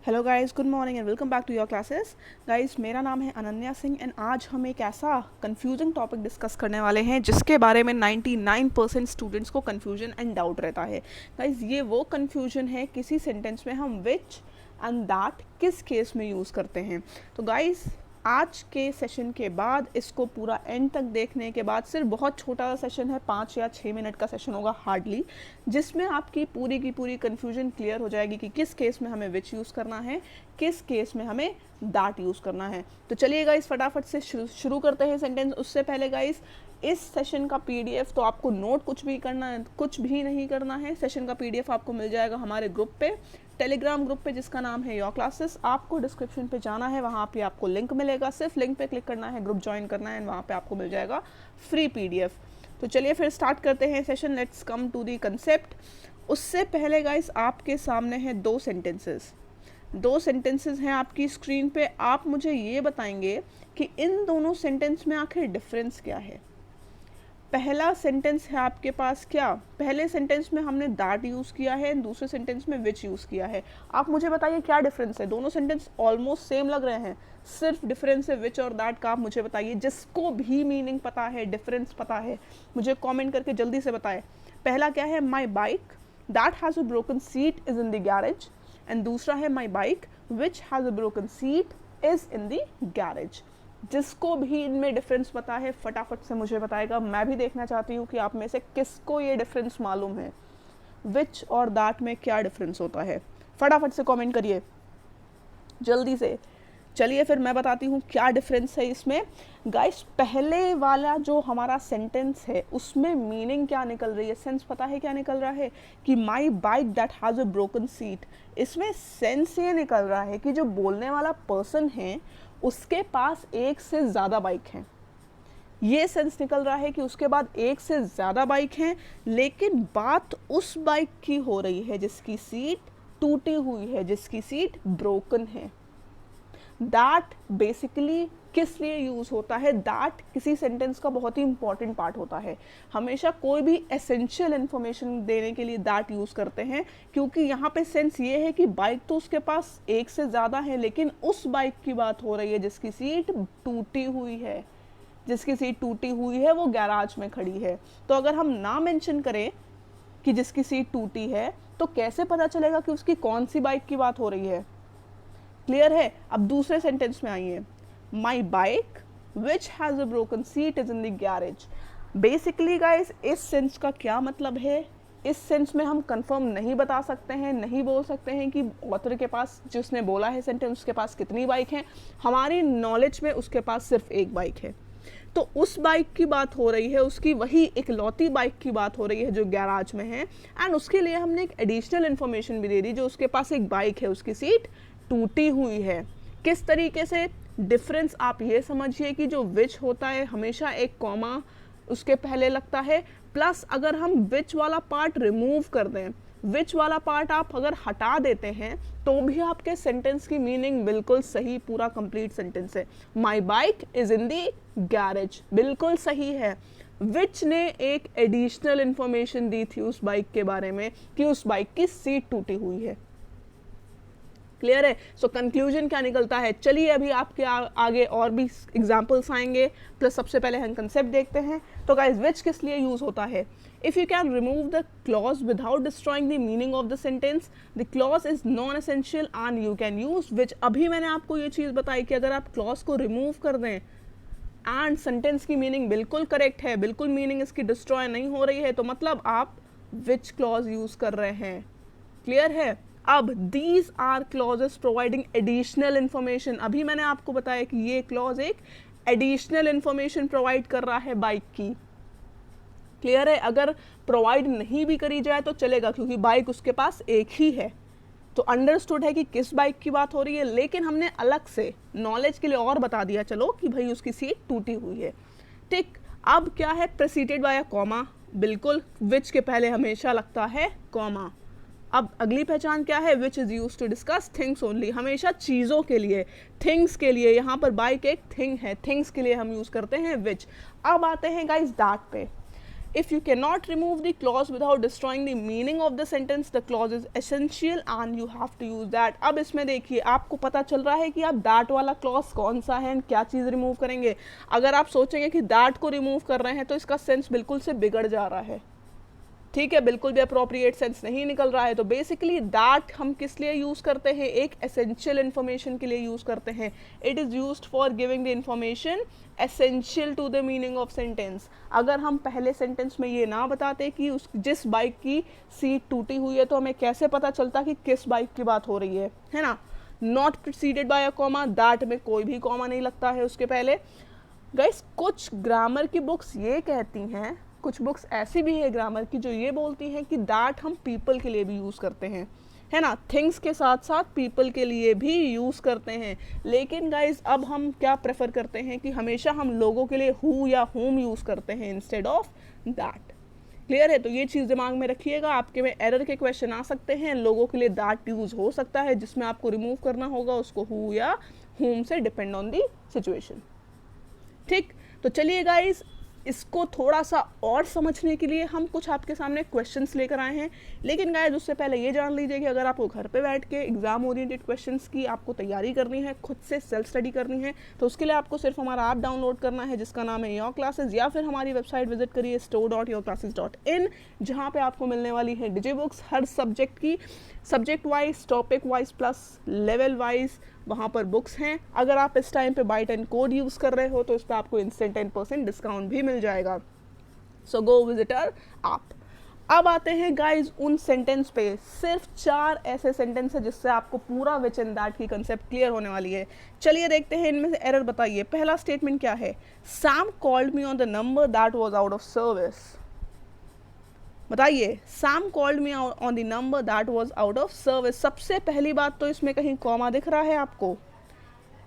Hello guys, good morning and welcome back to your classes. Guys, मेरा नाम है Ananya Singh and आज हम एक ऐसा कंफ्यूजिंग टॉपिक डिस्कस करने वाले हैं जिसके बारे में 99% स्टूडेंट्स को कंफ्यूजन एंड डाउट रहता है। गाइस, ये वो कंफ्यूजन है किसी सेंटेंस में हम विच एंड दैट किस केस में यूज़ करते हैं। तो गाइस, आज के सेशन के बाद इसको पूरा एंड तक देखने के बाद सिर्फ बहुत छोटा सा सेशन है, 5 या 6 मिनट का सेशन होगा हार्डली, जिसमें आपकी पूरी की पूरी कन्फ्यूजन क्लियर हो जाएगी कि किस केस में हमें विच यूज़ करना है, किस केस में हमें दैट यूज़ करना है। तो चलिए गाइस, फटाफट से शुरू करते हैं सेंटेंस। उससे पहले गाइस, इस सेशन का पीडीएफ तो आपको नोट कुछ भी नहीं करना है। सेशन का पीडीएफ आपको मिल जाएगा हमारे ग्रुप पे, टेलीग्राम ग्रुप पे, जिसका नाम है योर क्लासेस। आपको डिस्क्रिप्शन पे जाना है, वहाँ पे आपको लिंक मिलेगा, सिर्फ लिंक पे क्लिक करना है, ग्रुप ज्वाइन करना है, वहाँ पे आपको मिल जाएगा फ्री पीडीएफ। तो चलिए फिर स्टार्ट करते हैं session. Let's come to the concept. उससे पहले गाइस, आपके सामने हैं दो सेंटेंसेस हैं आपकी स्क्रीन पे। आप मुझे ये बताएंगे कि इन दोनों सेंटेंस में आखिर डिफरेंस क्या है। पहला सेंटेंस है आपके पास क्या, पहले सेंटेंस में हमने दैट यूज़ किया है, दूसरे सेंटेंस में विच यूज़ किया है। आप मुझे बताइए क्या डिफरेंस है। दोनों सेंटेंस ऑलमोस्ट सेम लग रहे हैं, सिर्फ डिफरेंस है विच और दैट का। आप मुझे बताइए, जिसको भी मीनिंग पता है, डिफरेंस पता है, मुझे कमेंट करके जल्दी से बताएं। पहला क्या है, my bike that has a broken seat is in the garage, and दूसरा है my bike which has a broken seat is in the garage. जिसको भी इनमें डिफरेंस पता है फटाफट से मुझे बताएगा। मैं भी देखना चाहती हूँ कि आप में से किसको ये डिफरेंस मालूम है, विच और दैट में क्या डिफरेंस होता है। फटाफट से कमेंट करिए जल्दी से। चलिए फिर मैं बताती हूँ क्या डिफरेंस है इसमें। गाइस, पहले वाला जो हमारा सेंटेंस है उसमें मीनिंग क्या निकल रही है, सेंस पता है क्या निकल रहा है कि my bike that has a broken seat. इसमें सेंस ये निकल रहा है कि जो बोलने वाला पर्सन है उसके पास एक से ज़्यादा बाइक हैं। ये सेंस निकल रहा है कि उसके बाद एक से ज़्यादा बाइक हैं, लेकिन बात उस बाइक की हो रही है जिसकी सीट टूटी हुई है, जिसकी सीट ब्रोकन है। दैट बेसिकली किस लिए यूज़ होता है, दैट किसी सेंटेंस का बहुत ही इंपॉर्टेंट पार्ट होता है। हमेशा कोई भी एसेंशियल इन्फॉर्मेशन देने के लिए दैट यूज़ करते हैं, क्योंकि यहाँ पे सेंस ये है कि बाइक तो उसके पास एक से ज़्यादा है, लेकिन उस बाइक की बात हो रही है जिसकी सीट टूटी हुई है। जिसकी सीट टूटी हुई है वो गैराज में खड़ी है। तो अगर हम ना मेंशन करें कि जिसकी सीट टूटी है, तो कैसे पता चलेगा कि उसकी कौन सी बाइक की बात हो रही है। क्लियर है। अब दूसरे सेंटेंस में आइए, my bike which has a broken seat is in the garage. Basically guys, इस सेंस का क्या मतलब है, इस सेंस में हम कंफर्म नहीं बता सकते हैं, नहीं बोल सकते हैं कि ऑथर के पास, जिसने बोला है सेंटेंस, उसके पास कितनी बाइक हैं। हमारी नॉलेज में उसके पास सिर्फ एक बाइक है। तो उस बाइक की बात हो रही है, उसकी वही इकलौती बाइक की बात हो रही है जो गैराज में है। एंड उसके लिए हमने एक एडिशनल इन्फॉर्मेशन भी दे दी, जो उसके पास एक बाइक है, उसकी सीट टूटी हुई है। किस तरीके से डिफरेंस, आप ये समझिए कि जो विच होता है हमेशा एक कॉमा उसके पहले लगता है, प्लस अगर हम विच वाला पार्ट रिमूव कर दें, विच वाला पार्ट आप अगर हटा देते हैं, तो भी आपके सेंटेंस की मीनिंग बिल्कुल सही, पूरा कंप्लीट सेंटेंस है। My bike is in the garage बिल्कुल सही है। विच ने एक एडिशनल इंफॉर्मेशन दी थी उस बाइक के बारे में कि उस बाइक की सीट टूटी हुई है। क्लियर है। सो कंक्लूजन क्या निकलता है, चलिए अभी आपके आगे और भी एग्जांपल्स आएंगे, प्लस सबसे पहले हम कंसेप्ट देखते हैं। तो गाइस, विच किस लिए यूज होता है। If you can remove the clause without destroying the meaning of the sentence, the clause is non essential and you can use which. अभी मैंने आपको ये चीज बताई कि अगर आप क्लॉज को रिमूव कर दें एंड सेंटेंस की मीनिंग बिल्कुल करेक्ट है, बिल्कुल मीनिंग इसकी डिस्ट्रॉय नहीं हो रही है, तो मतलब आप विच क्लॉज यूज कर रहे हैं। क्लियर है। अब these are clauses providing additional information. अभी मैंने आपको बताया कि ये क्लॉज एक एडिशनल इन्फॉर्मेशन प्रोवाइड कर रहा है बाइक की। क्लियर है। अगर प्रोवाइड नहीं भी करी जाए तो चलेगा, क्योंकि बाइक उसके पास एक ही है, तो अंडरस्टूड है कि किस बाइक की बात हो रही है। लेकिन हमने अलग से नॉलेज के लिए और बता दिया, चलो कि भाई उसकी सीट टूटी हुई है। ठीक। अब क्या है, प्रेसिडेड बाय अ कॉमा। बिल्कुल, विच के पहले हमेशा लगता है कॉमा। अब अगली पहचान क्या है, which is use to discuss things only. हमेशा चीज़ों के लिए, थिंग्स के लिए, यहाँ पर बाइक एक थिंग है, थिंग्स के लिए हम यूज करते हैं विच। अब आते हैं गाइस दैट पे। If you cannot remove the clause without destroying the meaning of the sentence, the clause is essential and you have to use that. अब इसमें देखिए आपको पता चल रहा है कि आप that वाला clause कौन सा है, क्या चीज़ रिमूव करेंगे. अगर आप सोचेंगे कि that को रिमूव कर रहे हैं तो इसका सेंस बिल्कुल से बिगड़ जा रहा है. ठीक है, बिल्कुल भी अप्रोप्रिएट सेंस नहीं निकल रहा है. तो बेसिकली दैट हम किस लिए यूज़ करते हैं, एक एसेंशियल इन्फॉर्मेशन के लिए यूज़ करते हैं. It is used for giving the information essential to the meaning of sentence. अगर हम पहले सेंटेंस में ये ना बताते कि उस जिस बाइक की सीट टूटी हुई है तो हमें कैसे पता चलता कि किस बाइक की बात हो रही है ना. Not preceded by a comma, that में कोई भी कॉमा नहीं लगता है उसके पहले. गाइस कुछ ग्रामर की बुक्स ये कहती हैं, कुछ बुक्स ऐसी भी है ग्रामर की जो ये बोलती हैं कि दैट हम पीपल के लिए भी यूज़ करते हैं, है ना. थिंग्स के साथ साथ पीपल के लिए भी यूज़ करते हैं. लेकिन गाइज अब हम क्या प्रेफर करते हैं कि हमेशा हम लोगों के लिए हु या होम यूज़ करते हैं इंस्टेड ऑफ दैट. क्लियर है. तो ये चीज़ दिमाग में रखिएगा. आपके में एरर के क्वेश्चन आ सकते हैं. लोगों के लिए दैट यूज़ हो सकता है, जिसमें आपको रिमूव करना होगा उसको हु या होम से, डिपेंड ऑन दी सिचुएशन. ठीक, तो चलिए गाइज इसको थोड़ा सा और समझने के लिए हम कुछ आपके सामने क्वेश्चंस लेकर आए हैं. लेकिन गाइस उससे पहले ये जान लीजिए कि अगर आपको घर पे बैठ के एग्जाम ओरिएंटेड क्वेश्चंस की आपको तैयारी करनी है, खुद से सेल्फ स्टडी करनी है, तो उसके लिए आपको सिर्फ हमारा ऐप डाउनलोड करना है जिसका नाम है योर क्लासेस, या फिर हमारी वेबसाइट विजिट करिए store.yourclasses.in, जहाँ पे आपको मिलने वाली है डिजी बुक्स हर सब्जेक्ट की, subject wise, topic wise plus level wise वहाँ पर बुक्स हैं. अगर आप इस टाइम पे बाय 10 कोड यूज़ कर रहे हो तो इस पर आपको इंस्टेंट 10% डिस्काउंट भी मिल जाएगा. सो गो विजिटर आप. अब आते हैं गाइज उन सेंटेंस पे. सिर्फ 4 ऐसे सेंटेंस है जिससे आपको पूरा विच एंड दैट की कंसेप्ट क्लियर होने वाली है. चलिए देखते हैं इनमें से एरर बताइए. पहला स्टेटमेंट क्या है, Sam called me on the number that was out of service. बताइए, Sam called me on the number that was out of service. सबसे पहली बात तो इसमें कहीं कॉमा दिख रहा है आपको,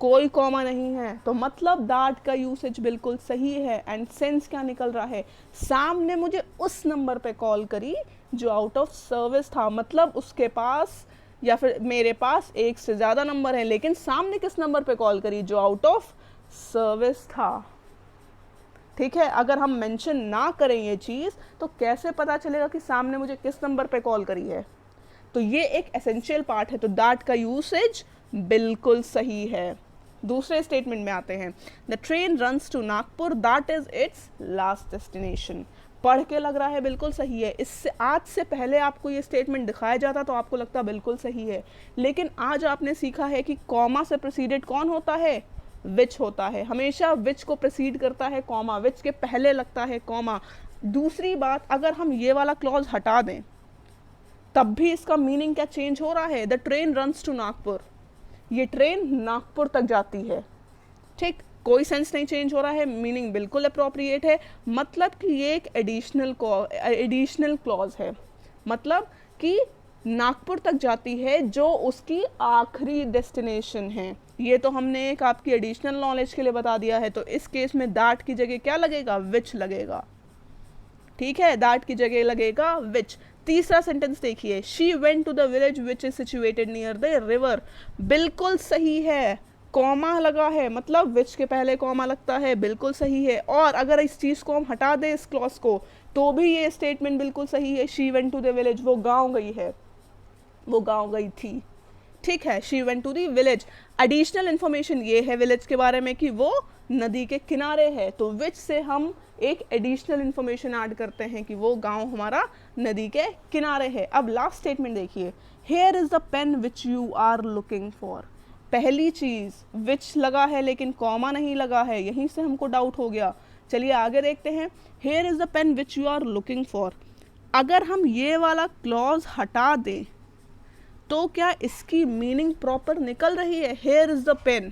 कोई कॉमा नहीं है, तो मतलब दैट का यूसेज बिल्कुल सही है. एंड सेंस क्या निकल रहा है, सैम ने मुझे उस नंबर पे कॉल करी जो आउट ऑफ सर्विस था. मतलब उसके पास या फिर मेरे पास एक से ज़्यादा नंबर है, लेकिन सैम ने किस नंबर पे कॉल करी, जो आउट ऑफ सर्विस था. ठीक है, अगर हम मेंशन ना करें ये चीज़ तो कैसे पता चलेगा कि सामने मुझे किस नंबर पे कॉल करी है. तो ये एक एसेंशियल पार्ट है. तो दैट का यूसेज बिल्कुल सही है. दूसरे स्टेटमेंट में आते हैं. The train runs to Nagpur that is its last destination. पढ़ के लग रहा है बिल्कुल सही है. इससे आज से पहले आपको ये स्टेटमेंट दिखाया जाता तो आपको लगता बिल्कुल सही है, लेकिन आज आपने सीखा है कि कॉमा से प्रीसीडेड कौन होता है, विच होता है. हमेशा विच को प्रीसीड करता है कॉमा, विच के पहले लगता है कॉमा. दूसरी बात, अगर हम ये वाला क्लॉज हटा दें तब भी इसका मीनिंग क्या चेंज हो रहा है. The train runs to Nagpur, ये ट्रेन नागपुर तक जाती है. ठीक, कोई सेंस नहीं चेंज हो रहा है, मीनिंग बिल्कुल अप्रोप्रिएट है. मतलब कि ये एक एडिशनल क्लॉज है. मतलब कि नागपुर तक जाती है जो उसकी आखिरी डेस्टिनेशन है. ये तो हमने एक आपकी एडिशनल नॉलेज के लिए बता दिया है. तो इस केस में दैट की जगह क्या लगेगा, विच लगेगा. ठीक है, दैट की जगह लगेगा विच. तीसरा सेंटेंस देखिए, she went to the village which is situated near the river. बिल्कुल सही है, कॉमा लगा है, मतलब विच के पहले कॉमा लगता है, बिल्कुल सही है. और अगर इस चीज़ को हम हटा दें इस क्लॉज को, तो भी ये स्टेटमेंट बिल्कुल सही है. She went to the village, वो गाँव गई है, वो गाँव गई थी. ठीक है, she went to the village. Additional information ये है विलेज के बारे में कि वो नदी के किनारे है. तो विच से हम एक एडिशनल इन्फॉर्मेशन ऐड करते हैं कि वो गांव हमारा नदी के किनारे है. अब लास्ट स्टेटमेंट देखिए, here is the pen which you are looking for. पहली चीज विच लगा है लेकिन कॉमा नहीं लगा है, यहीं से हमको डाउट हो गया. चलिए आगे देखते हैं. Here is the pen which you are looking for. अगर हम ये वाला क्लॉज हटा दें तो क्या इसकी मीनिंग प्रॉपर निकल रही है. हेयर इज द पेन,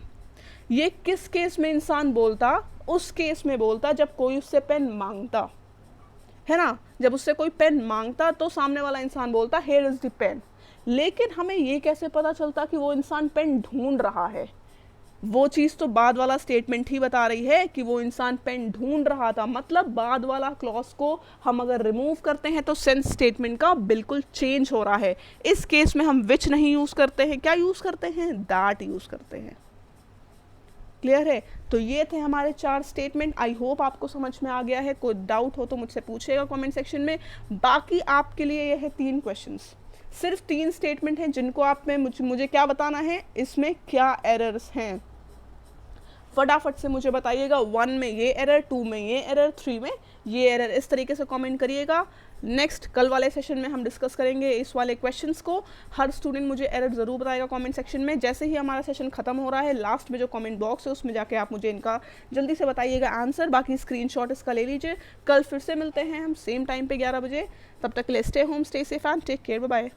ये किस केस में इंसान बोलता, उस केस में बोलता जब कोई उससे पेन मांगता है ना. जब उससे कोई पेन मांगता तो सामने वाला इंसान बोलता हेयर इज द पेन. लेकिन हमें ये कैसे पता चलता कि वो इंसान पेन ढूंढ रहा है. वो चीज़ तो बाद वाला स्टेटमेंट ही बता रही है कि वो इंसान पेन ढूंढ रहा था. मतलब बाद वाला क्लॉज को हम अगर रिमूव करते हैं तो सेंस स्टेटमेंट का बिल्कुल चेंज हो रहा है. इस केस में हम विच नहीं यूज़ करते हैं, क्या यूज़ करते हैं, दैट यूज़ करते हैं. क्लियर है? तो ये थे हमारे 4 स्टेटमेंट। आई होप आपको समझ में आ गया है। कोई डाउट हो तो मुझसे पूछेगा कमेंट सेक्शन में। बाकी आपके लिए ये है 3 क्वेश्चंस, सिर्फ 3 स्टेटमेंट हैं जिनको आप में मुझे क्या बताना है, इसमें क्या एरर्स हैं। फटाफट से मुझे बताइएगा, 1 में ये एरर, 2 में ये एरर, 3 में ये एरर, इस तरीके से कमेंट करिएगा। नेक्स्ट कल वाले सेशन में हम डिस्कस करेंगे इस वाले क्वेश्चंस को। हर स्टूडेंट मुझे एरर ज़रूर बताएगा कमेंट सेक्शन में। जैसे ही हमारा सेशन खत्म हो रहा है, लास्ट में जो कमेंट बॉक्स है उसमें जाके आप मुझे इनका जल्दी से बताइएगा आंसर, बाकी स्क्रीनशॉट इसका ले लीजिए। कल फिर से मिलते हैं हम सेम टाइम पे 11 बजे। तब तक के लिए stay home, stay safe and take care, bye bye.